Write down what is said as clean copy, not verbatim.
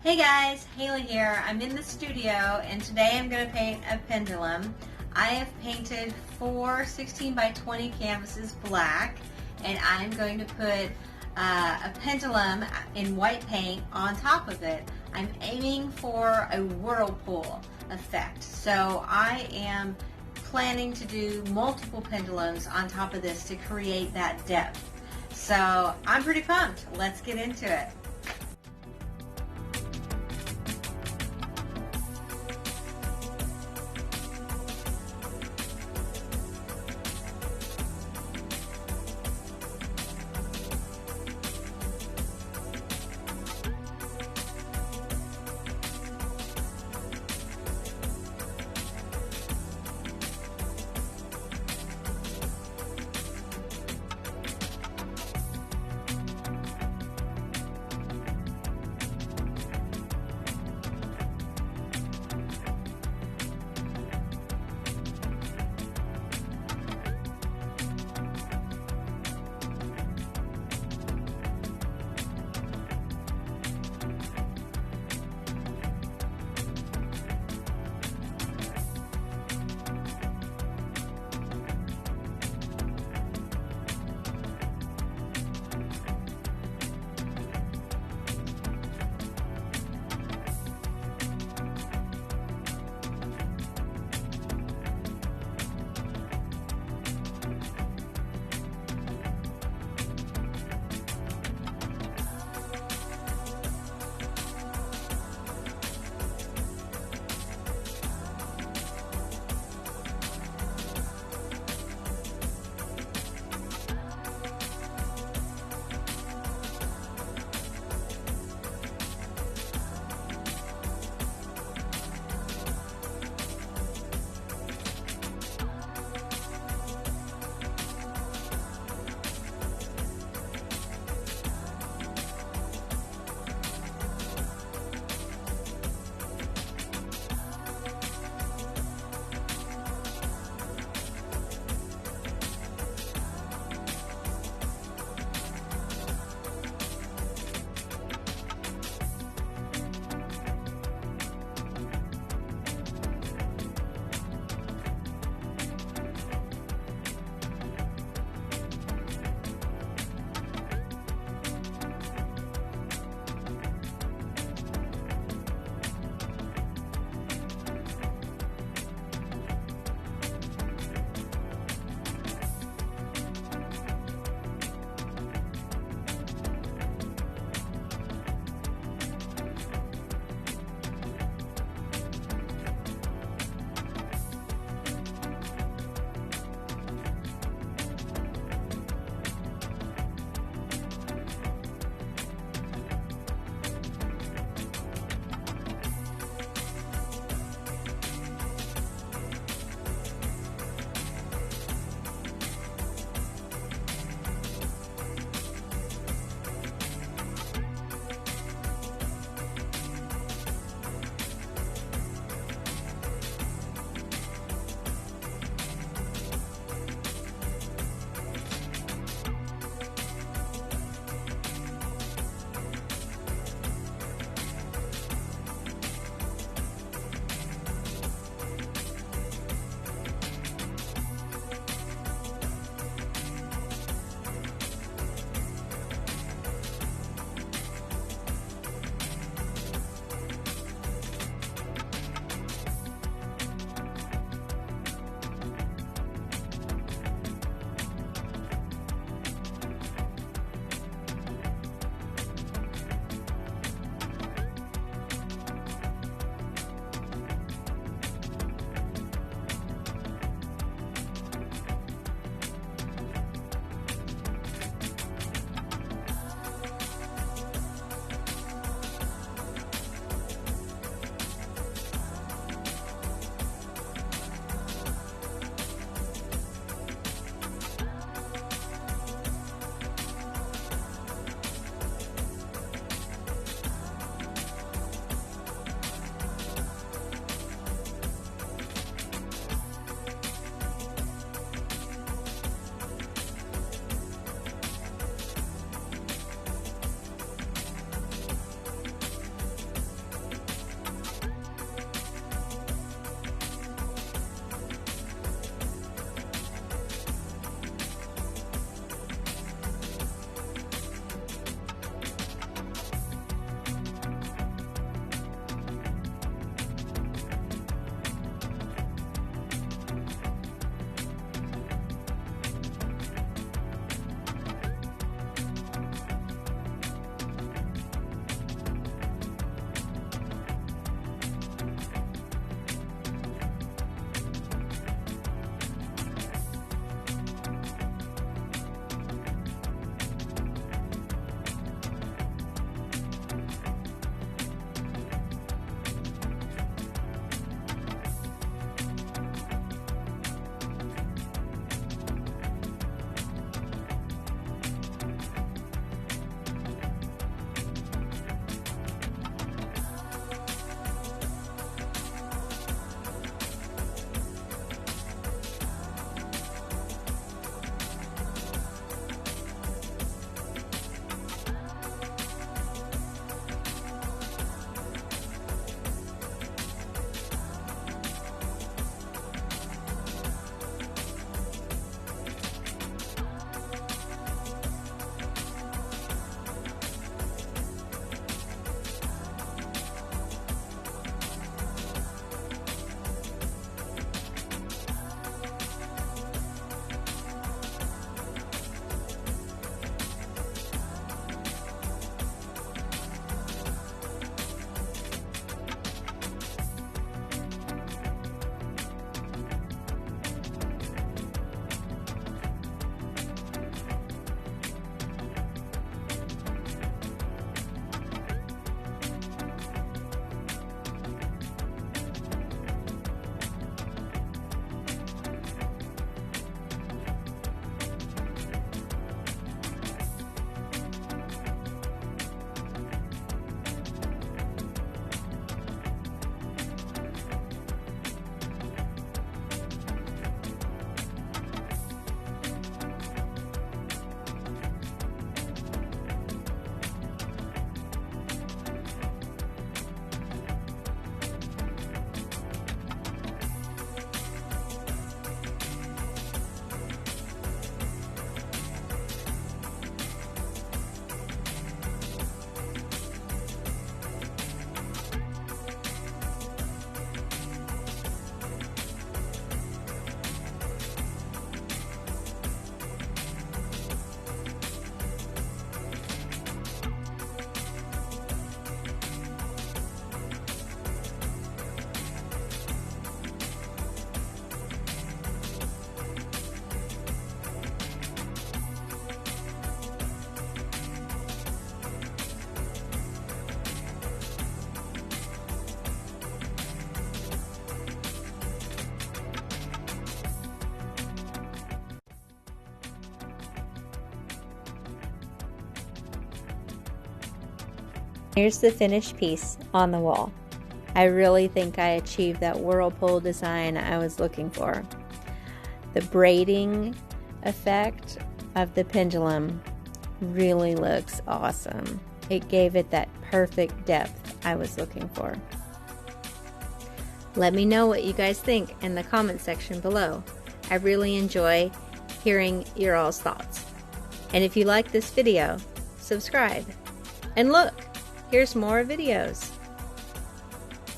Hey guys, Haley here. I'm in the studio and today I'm going to paint a pendulum. I have painted four 16 by 20 canvases black and I'm going to put a pendulum in white paint on top of it. I'm aiming for a whirlpool effect. So I am planning to do multiple pendulums on top of this to create that depth. So I'm pretty pumped. Let's get into it. Here's the finished piece on the wall. I really think I achieved that Whirlpool design I was looking for. The braiding effect of the pendulum really looks awesome. It gave it that perfect depth I was looking for. Let me know what you guys think in the comment section below. I really enjoy hearing your all's thoughts. And if you like this video, subscribe. And look, here's more videos.